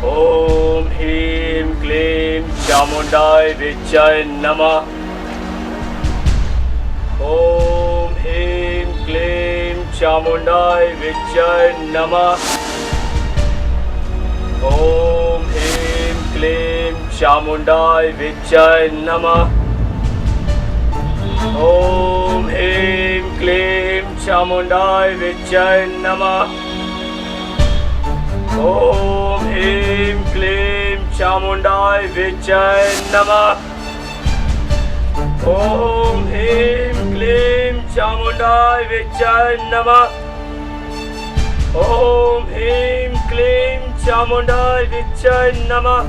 ओम ह्रीं क्लीं चामुंडाय विच्चाय नमः। ओम ह्रीं क्लीं चामुंडाय विच्चाय नमः। ओम ह्रीं क्लीं चामुंडाय विच्चाय नमः। ओम ह्रीं क्लीं चामुंडाय विच्चाय नमः। ओम ह्रीं क्लीं चामुंडाय विच्चाय नमः। ओम ह्रीं क्लीं चामुंडाय विच्चाय नमः। ओम ह्रीं क्लीं चामुंडाय विच्चाय नमः।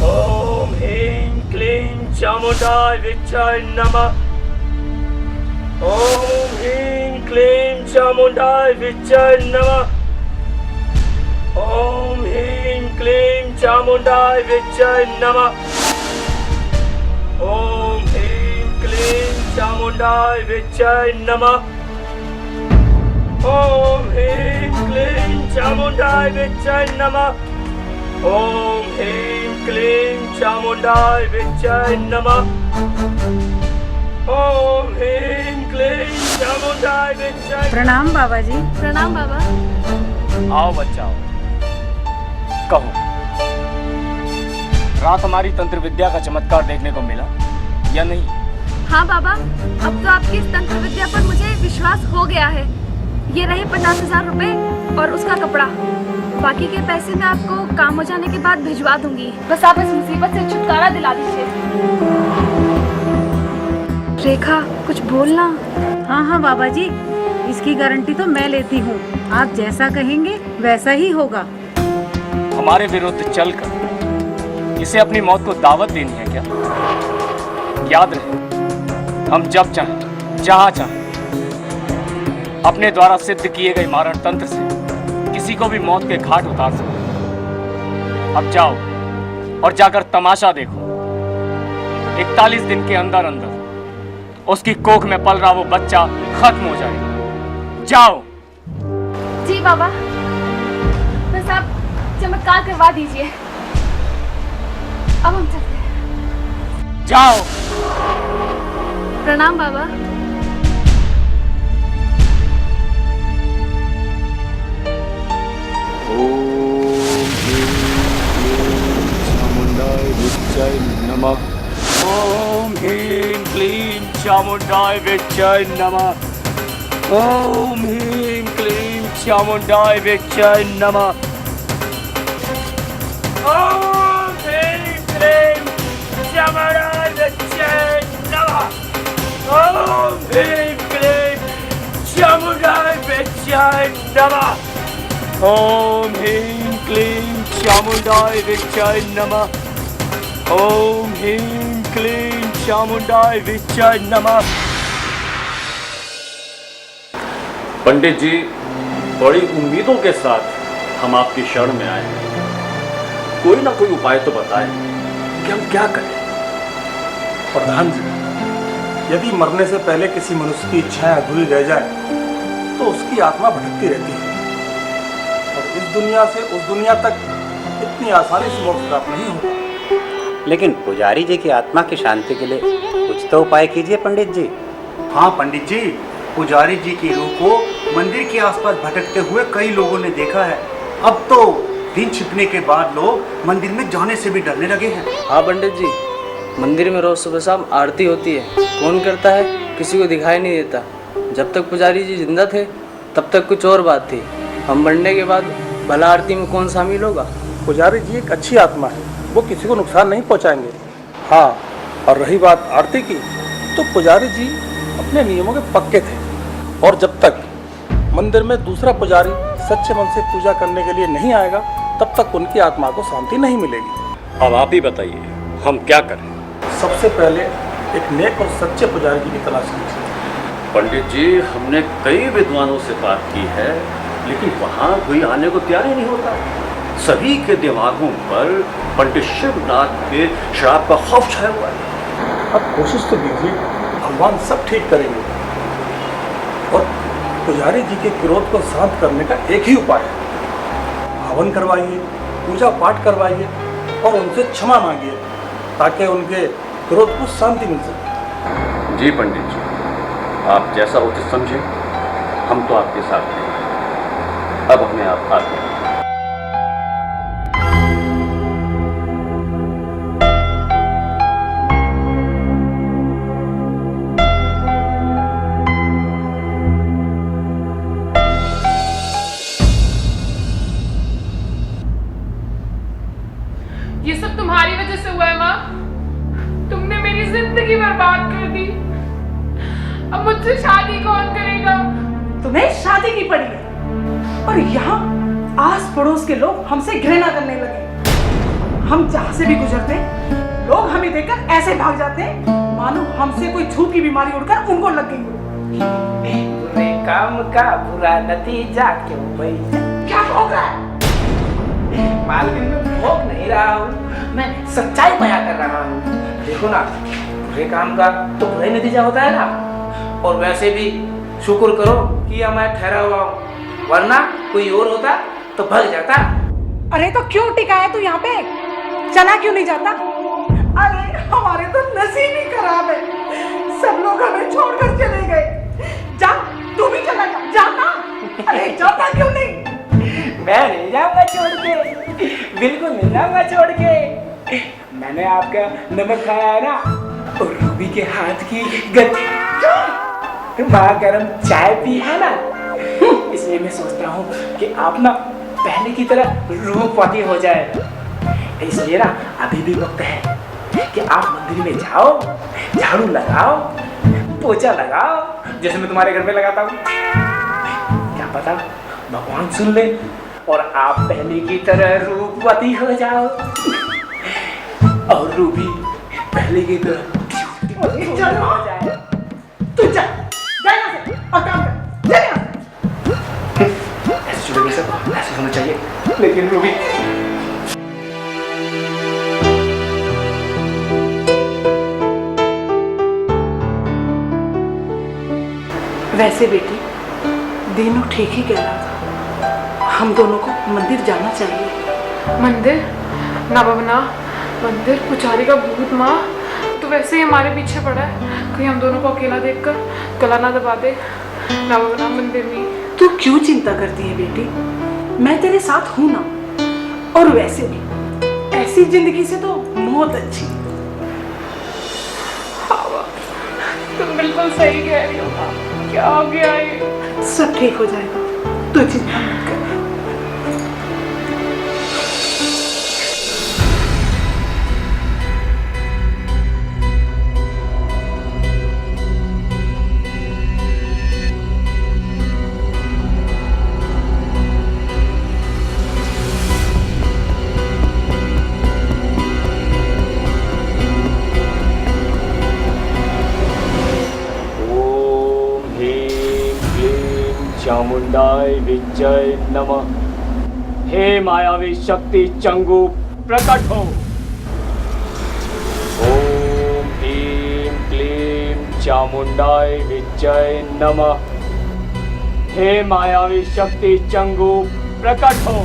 ओम ह्रीं क्लीं चामुंडाय विच्चाय नमः। ओम ह्रीं क्लीं चामुंडाय विच्चाय नमः। ओम ह्रीं क्लीं चामुंडाय विच्चाय नमः। ओम ह्रीं क्लीं चामुंडाय विच्चाय नमः। ओम ह्रीं क्लीं चामुंडाय विच्चाय नमः। ओम ह्रीं क्लीं चामुंडाय विच्चाय नमः। ओम ह्रीं क्लीं चामुंडाय विच्चाय। प्रणाम बाबा जी। प्रणाम बाबा। आओ बच्चाओ, कहो, रात हमारी तंत्र विद्या का चमत्कार देखने को मिला या नहीं? हाँ बाबा, अब तो आपकी इस तंत्र विद्या पर मुझे विश्वास हो गया है। ये रहे 50,000 रुपए और उसका कपड़ा। बाकी के पैसे मैं आपको काम हो जाने के बाद भिजवा दूंगी। बस आप इस मुसीबत से छुटकारा दिला दीजिए। रेखा, कुछ बोलना। हाँ हाँ बाबा जी, इसकी गारंटी तो मैं लेती हूँ। आप जैसा कहेंगे वैसा ही होगा। हमारे विरुद्ध चलकर इसे अपनी मौत को दावत देनी है क्या? याद रहे, हम जब चाहें, जहां चाहें, अपने द्वारा सिद्ध किए गए मारण तंत्र से किसी को भी मौत के घाट उतार सकते। अब जाओ और जाकर तमाशा देखो। 41 दिन के अंदर अंदर उसकी कोख में पल रहा वो बच्चा खत्म हो जाएगा। जाओ। जी बाबा, बस आप चमत्कार करवा दीजिए। अब हम चलते हैं। जाओ। प्रणाम बाबा। ओम ह्रीं क्लीं चामुंडाय विच्चाय नमः। ओम ह्रीं क्लीं चामुंडाय विच्चाय नमः। ओम ह्रीं क्लीं चामुंडाय विच्चाय नमः। ओम ह्रीं क्लीं चामुंडाय विच्चाय नमः। ओम ह्रीं क्लीं चामुंडाय विच्चाय नमः। ओम ह्रीं क्लीं चामुंडाय विच्चाय नमः। पंडित जी, बड़ी उम्मीदों के साथ हम आपकी शरण में आए हैं। कोई ना कोई उपाय तो बताएं कि हम क्या करें। प्रधान जी, यदि मरने से पहले किसी मनुष्य की इच्छाएं अधूरी रह जाए तो उसकी आत्मा भटकती रहती है और इस दुनिया से उस दुनिया तक इतनी आसानी से मोक्ष प्राप्त नहीं होता। लेकिन पुजारी जी की आत्मा की शांति के लिए कुछ तो उपाय कीजिए पंडित जी। हाँ पंडित जी, पुजारी जी की रूह को मंदिर के आसपास भटकते हुए कई लोगों ने देखा है। अब तो दिन छिपने के बाद लोग मंदिर में जाने से भी डरने लगे हैं। हाँ पंडित जी, मंदिर में रोज सुबह शाम आरती होती है। कौन करता है, किसी को दिखाई नहीं देता। जब तक पुजारी जी जिंदा थे तब तक कुछ और बात थी। हम मरने के बाद भला आरती में कौन शामिल होगा? पुजारी जी एक अच्छी आत्मा है, वो किसी को नुकसान नहीं पहुंचाएंगे। हाँ, और रही बात आरती की, तो पुजारी जी अपने नियमों के पक्के थे और जब तक मंदिर में दूसरा पुजारी सच्चे मन से पूजा करने के लिए नहीं आएगा तब तक उनकी आत्मा को शांति नहीं मिलेगी। अब आप ही बताइए, हम क्या करें? सबसे पहले एक नेक और सच्चे पुजारी जी की तलाश कीजिए। पंडित जी, हमने कई विद्वानों से बात की है, लेकिन वहाँ कोई आने को तैयार ही नहीं होता। सभी के दिमागों पर पंडित शिवनाथ के श्राप का खौफ छाया हुआ है। अब कोशिश तो कीजिए, भगवान सब ठीक करेंगे। और पुजारी जी के क्रोध को शांत करने का एक ही उपाय है, हवन करवाइए, पूजा पाठ करवाइए और उनसे क्षमा मांगिए ताकि उनके क्रोध को शांति मिल सके। जी पंडित जी, आप जैसा उचित समझे, हम तो आपके साथ हैं। अब हमें आप आते हैं। ये सब तुम्हारी वजह से हुआ है माँ। तुमने मेरी जिंदगी बर्बाद कर दी। अब मुझसे शादी कौन करेगा? तुम्हें शादी की पड़ी है और यहाँ आस पड़ोस के लोग हमसे घृणा करने लगे। हम जहाँ से भी गुजरते लोग हमें देखकर ऐसे भाग जाते हैं मानो हमसे कोई छूत की बीमारी उड़कर उनको लग गई हो। बुरे काम का बुरा नतीजा क्यों भाई? क्या भोग रहा है? मालकिन में भोग नहीं रहा हूँ, मैं सच्चाई बयां कर रहा हूँ। देखो ना, बुरे काम का तो बुरा ही नतीजा होता है ना। और वैसे भी शुक्र करो कि अब मैं ठहरा हुआ हूँ, वरना कोई और होता तो भाग जाता। अरे तो क्यों टिका है तू यहाँ पे? चला क्यों नहीं जाता? अरे हमारे तो नसीब ही खराब है, सब लोग हमें छोड़कर चले गए। जा तू भी चला जा, जाना। अरे जाता क्यों नहीं? मैं नहीं जाऊंगा छोड़ के, बिल्कुल नहीं जाऊंगा छोड़ के। मैंने आपका नमक खाया है ना, और रूबी के हाथ की माँ गरम चाय पी है ना, इसलिए मैं सोचता हूँ कि आप ना पहले की तरह रूपवती हो जाए। इसलिए ना अभी भी वक्त है कि आप मंदिर में जाओ, झाड़ू लगाओ, पोछा लगाओ, जैसे मैं तुम्हारे घर में लगाता हूँ। क्या पता भगवान सुन ले और आप पहले की तरह रूपवती हो जाओ और रूबी पहले की तरह हो जाए। तू जा यहाँ से और काम कर, जा यहाँ से। ऐसे जुड़े सब ऐसे होना चाहिए, लेकिन रूबी वैसे बेटी दीनू ठीक ही कह रहा था, हम दोनों को मंदिर जाना चाहिए। मंदिर? ना बाबा ना, मंदिर पुजारी का भूत माँ तो वैसे ही हमारे पीछे पड़ा है, कहीं हम दोनों को अकेला देखकर गला ना दबा दे। ना बाबा ना, मंदिर नहीं। तू क्यों चिंता करती है बेटी, मैं तेरे साथ हूं ना। और वैसे भी ऐसी जिंदगी से तो मौत अच्छी। हाँ तुम बिल्कुल सही कह रही हो माँ, क्या हो गया ये? सब ठीक हो जाएगा, तू चिंता मत कर। चामुंडाय विजय नमः। हे मायावी शक्ति चंगू प्रकट हो। ओम ह्रीं क्लीं चामुंडाय विजय नमः। हे मायावी शक्ति चंगू प्रकट हो।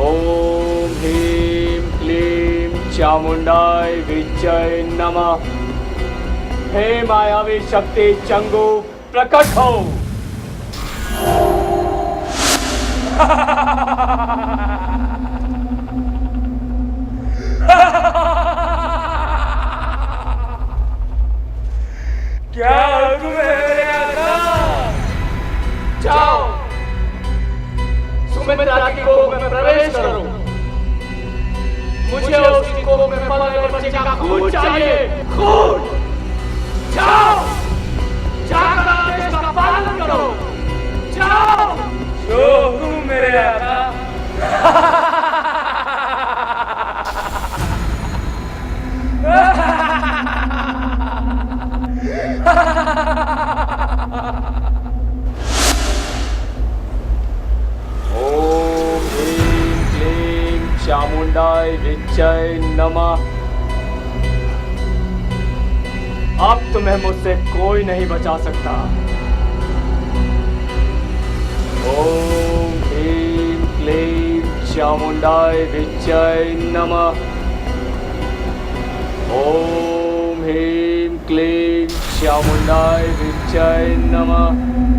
ओम ह्रीं क्लीं चामुंडाय विजय नमः। हे मायावी शक्ति चंगू प्रकट हो। क्या हुक्म है मेरे आका? जाओ सुमित्रा की गोद में प्रवेश करो। मुझे उसकी गोद में पले हुए बच्चे का खून चाहिए, खून। जाओ जाकर आदेश का पालन करो। जाओ। जो हुक्म मेरे आका। ओम ह्रीं क्लीं चामुंडाय विजय नमः। अब तुम्हें मुझसे कोई नहीं बचा सकता। ओम ह्रीं चामुंडाय विच्चय नमः। ओम ह्रीं क्लीं चामुंडाय विच्चय नमः।